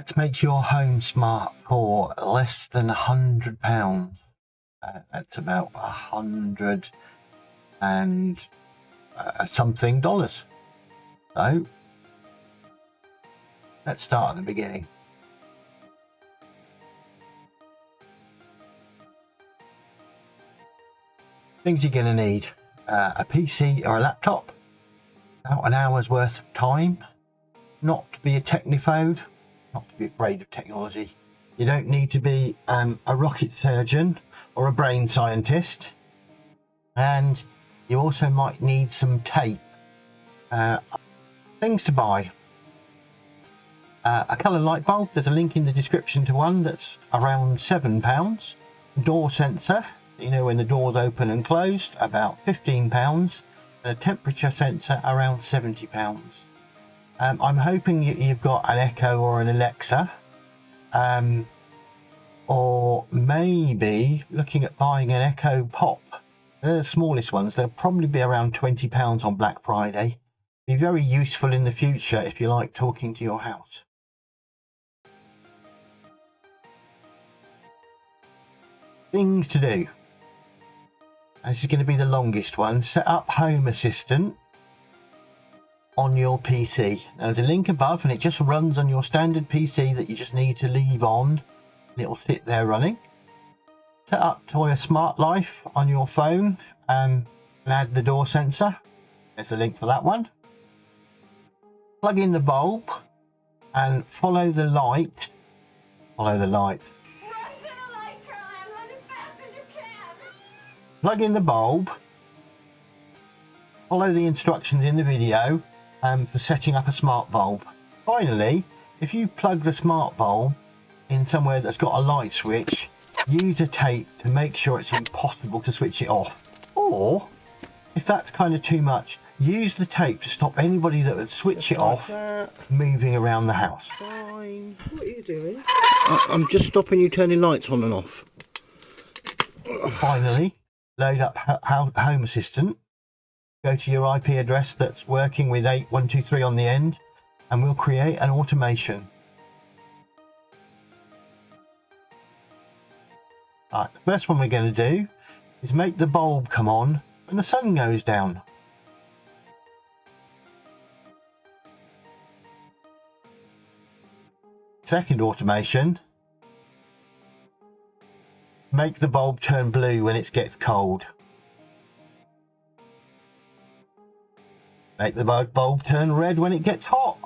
Let's make your home smart for less than £100. That's about 100 and something dollars. So let's start at the beginning. Things you're going to need: a PC or a laptop, about an hour's worth of time, not to be a technophobe, not to be afraid of technology. You don't need to be a rocket surgeon or a brain scientist. And you also might need some tape. Things to buy: a colour light bulb. There's a link in the description to one that's around £7. Door sensor, you know when the door's open and closed, about £15. And a temperature sensor around £70. I'm hoping you've got an Echo or an Alexa, or maybe looking at buying an Echo Pop. They're the smallest ones. They'll probably be around £20 on Black Friday. Be very useful in the future if you like talking to your house. Things to do. And this is going to be the longest one. Set up Home Assistant on your PC. Now, there's a link above and it just runs on your standard PC that you just need to leave on and it'll sit there running. Set up Toya Smart Life on your phone and add the door sensor. There's a link for that one. Plug in the bulb and follow the light. Follow the light. Run to the light, Caroline. Run as fast as you can. Plug in the bulb. Follow the instructions in the video for setting up a smart bulb. Finally, if you plug the smart bulb in somewhere that's got a light switch, use a tape to make sure it's impossible to switch it off. Or, if that's kind of too much, use the tape to stop anybody that would switch it off moving around the house. Fine. What are you doing? I'm just stopping you turning lights on and off. Finally, load up Home Assistant. Go to your IP address that's working with 8123 on the end, and we'll create an automation. Right, the first one we're going to do is make the bulb come on when the sun goes down. Second automation: make the bulb turn blue when it gets cold. Make the bulb turn red when it gets hot.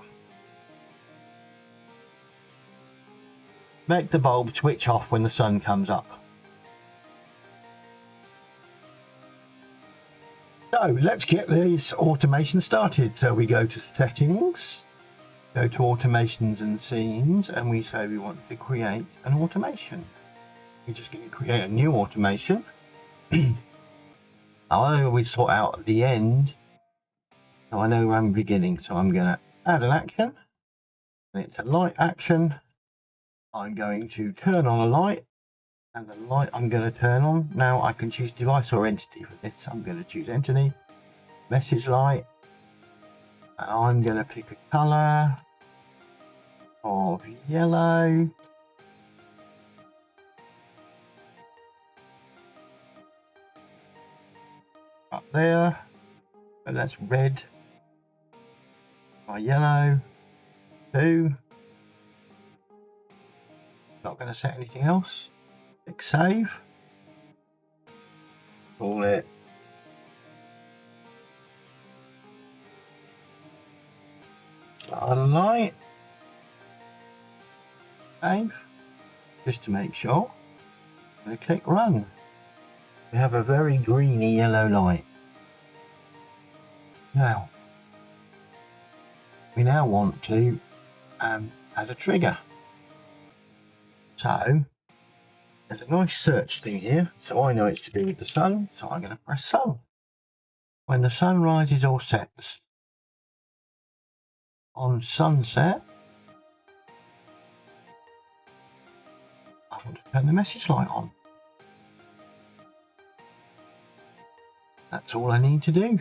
Make the bulb switch off when the sun comes up. So let's get this automation started. So we go to settings, go to automations and scenes, and we say we want to create an automation. We're just going to create a new automation. I always sort out at the end, so I know where I'm beginning. So I'm going to add an action, and it's a light action. I'm going to turn on a light, and the light I'm going to turn on. Now I can choose device or entity for this. I'm going to choose entity, message light, and I'm going to pick a color of yellow. Up there, so that's red by yellow. 2. Not going to set anything else. Click save. Call it light. Save. Just to make sure. I'm going to click run. We have a very greeny yellow light. Now, we now want to add a trigger. So, there's a nice search thing here, so I know it's to do with the sun, so I'm going to press sun. When the sun rises or sets. On sunset, I want to turn the message light on. That's all I need to do.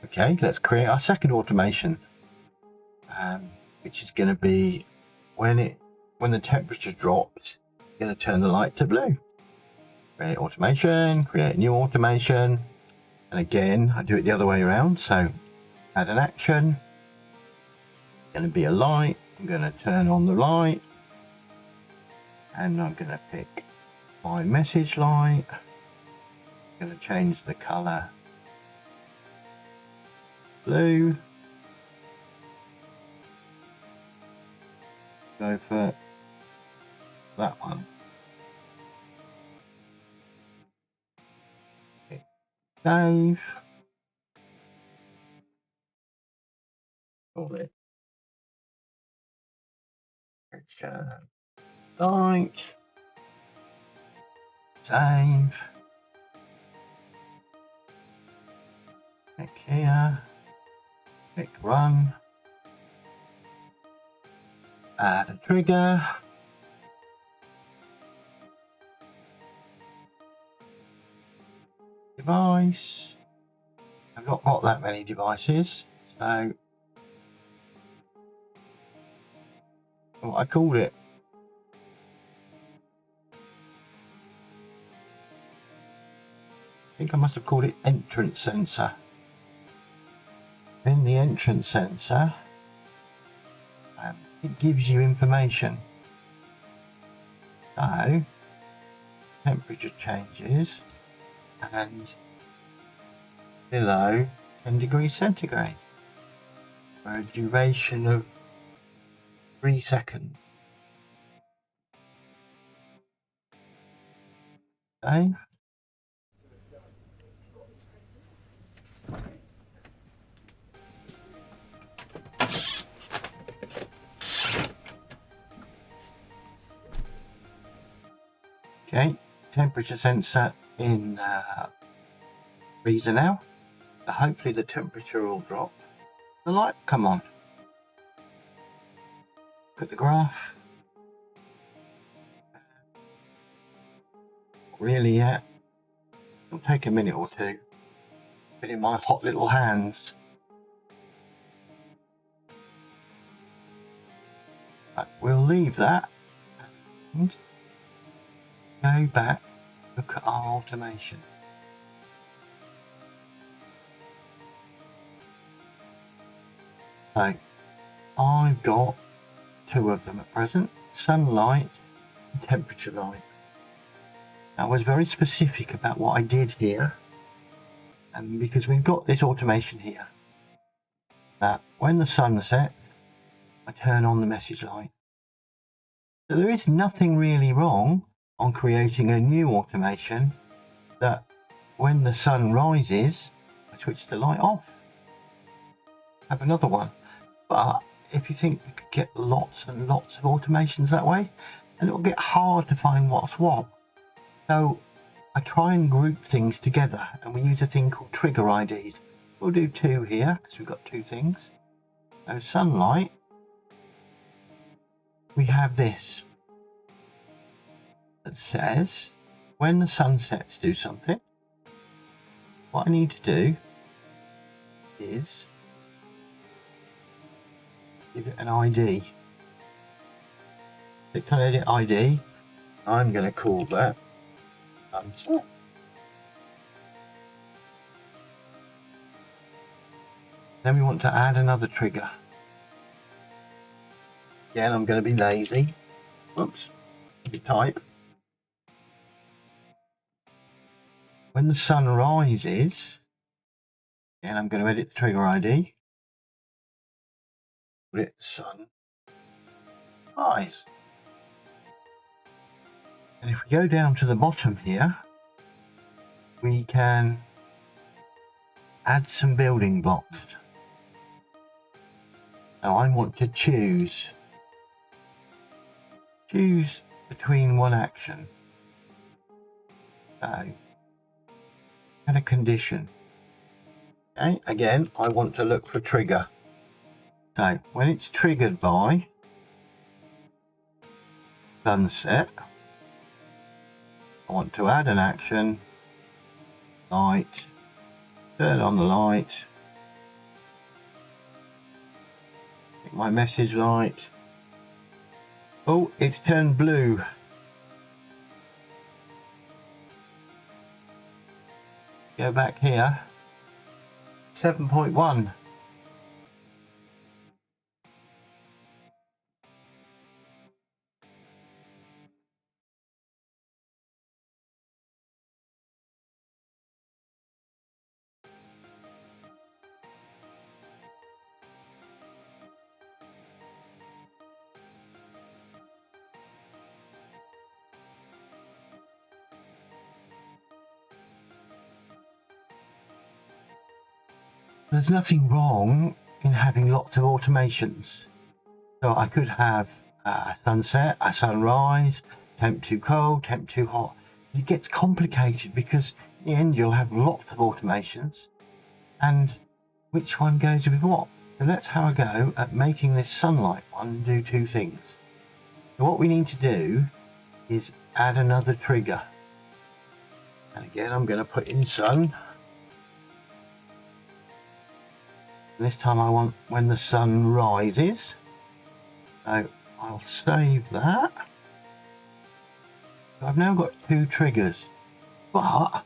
Okay, let's create our second automation, which is going to be when the temperature drops, it's going to turn the light to blue. Create automation, create new automation, and again I do it the other way around. So add an action, going to be a light. I'm going to turn on the light, and I'm going to pick my message light. I'm going to change the color blue. Go for that one. Hit save. Call it light. Save. Click here. Click run. Add a trigger. Device. I've not got that many devices, so what I called it. I think I must have called it entrance sensor. In the entrance sensor, it gives you information. So temperature changes and below 10 degrees centigrade for a duration of 3 seconds. Okay. Okay, temperature sensor in freezer now. So hopefully the temperature will drop. The light come on. Look at the graph. Not really yet. It'll take a minute or two. But in my hot little hands. But we'll leave that and go back, look at our automation. So I've got 2 of them at present, sunlight and temperature light. I was very specific about what I did here, and because we've got this automation here, that when the sun sets, I turn on the message light. So there is nothing really wrong on creating a new automation that when the sun rises, I switch the light off. Have another one. But if you think you could get lots and lots of automations that way, then it'll get hard to find what's what. So I try and group things together, and we use a thing called trigger IDs. We'll do 2 here because we've got 2 things. So sunlight, we have this that says when the sun sets, do something. What I need to do is give it an ID. Click on edit ID. I'm going to call that sunset. Then we want to add another trigger. Again, I'm going to be lazy. Whoops. Type. When the sun rises, again, I'm going to edit the trigger ID. Put it sun rise. And if we go down to the bottom here, we can add some building blocks. Now I want to choose between one action. So add a condition. Okay, again, I want to look for trigger. So when it's triggered by sunset, I want to add an action, light, turn on the light, Pick my message light. Oh, it's turned blue. Go back here. 7.1. There's nothing wrong in having lots of automations. So I could have a sunset, a sunrise, temp too cold, temp too hot. It gets complicated because in the end you'll have lots of automations, and which one goes with what? So let's have a go at making this sunlight one do two things. So what we need to do is add another trigger. And again, I'm going to put in sun. And this time I want when the sun rises. So I'll save that. So I've now got two triggers, but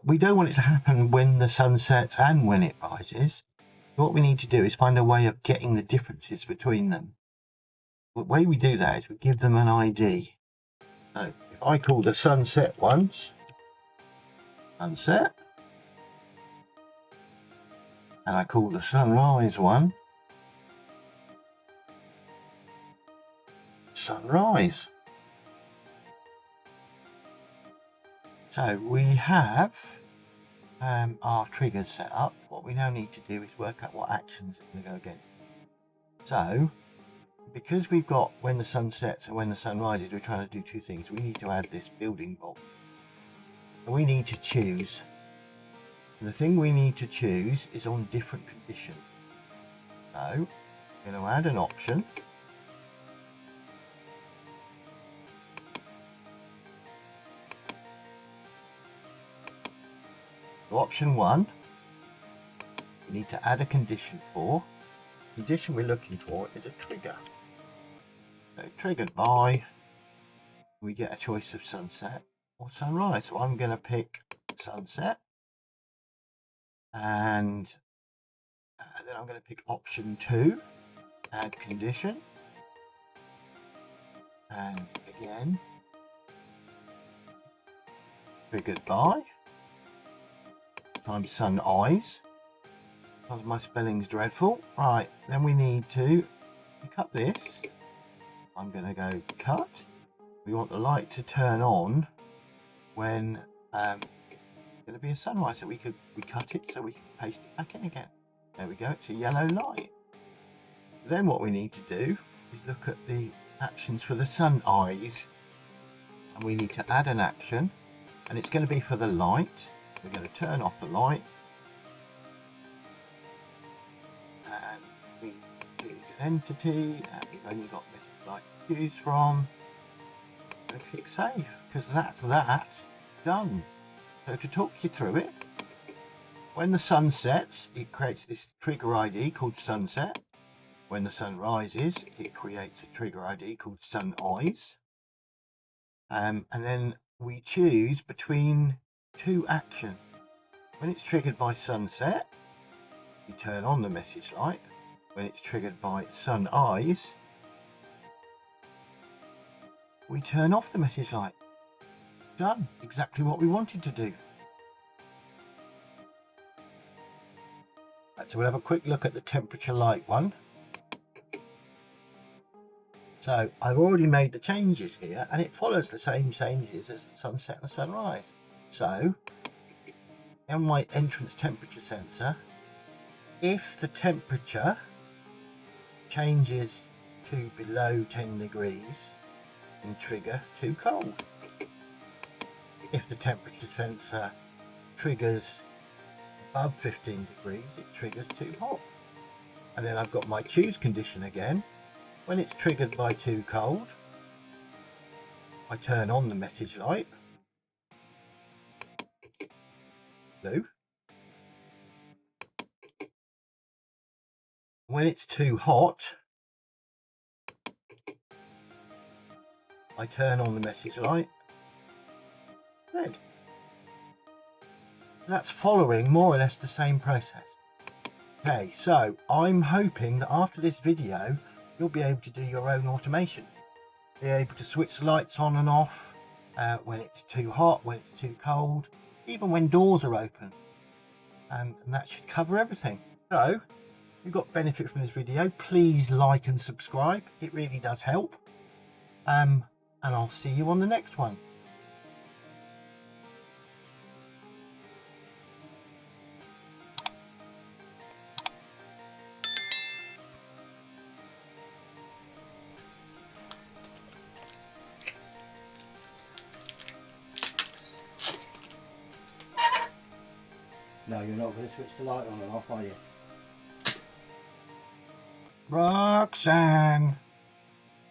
we don't want it to happen when the sun sets and when it rises. So what we need to do is find a way of getting the differences between them. The way we do that is we give them an ID. So if I call the sunset once, sunset, and I call the sunrise one, sunrise. So we have our triggers set up. What we now need to do is work out what actions are going to go against. So because we've got when the sun sets and when the sun rises, we're trying to do two things. We need to add this building block. And we need to choose. And the thing we need to choose is on different conditions. So I'm going to add an option. So option 1, we need to add a condition for. The condition we're looking for is a trigger. So triggered by, we get a choice of sunset or sunrise. So I'm going to pick sunset, and then I'm going to pick option 2, add condition, and again triggered by times sun eyes, because my spelling's dreadful. Right, then we need to pick up this. I'm going to go cut. We want the light to turn on when it's going to be a sunrise, so we cut it so we can paste it back in again. There we go, it's a yellow light. Then what we need to do is look at the actions for the sun eyes, and we need to add an action, and it's going to be for the light. We're going to turn off the light, and we choose an entity, and we've only got this light to choose from. And click save, because that's that done. So to talk you through it, when the sun sets, it creates this trigger ID called sunset. When the sun rises, it creates a trigger ID called sun eyes. And then we choose between two actions. When it's triggered by sunset, we turn on the message light. When it's triggered by sun eyes, we turn off the message light. Done. Exactly what we wanted to do. Right, so we'll have a quick look at the temperature light one. So I've already made the changes here, and it follows the same changes as sunset and sunrise. So on my entrance temperature sensor, if the temperature changes to below 10 degrees, then trigger too cold. If the temperature sensor triggers above 15 degrees, it triggers too hot. And then I've got my choose condition again. When it's triggered by too cold, I turn on the message light, blue. When it's too hot, I turn on the message light. Red. That's following more or less the same process. Okay, so I'm hoping that after this video, you'll be able to do your own automation. Be able to switch the lights on and off when it's too hot, when it's too cold, even when doors are open. And that should cover everything. So, if you've got benefit from this video, please like and subscribe. It really does help. And I'll see you on the next one. No, you're not going to switch the light on and off, are you? Roxanne.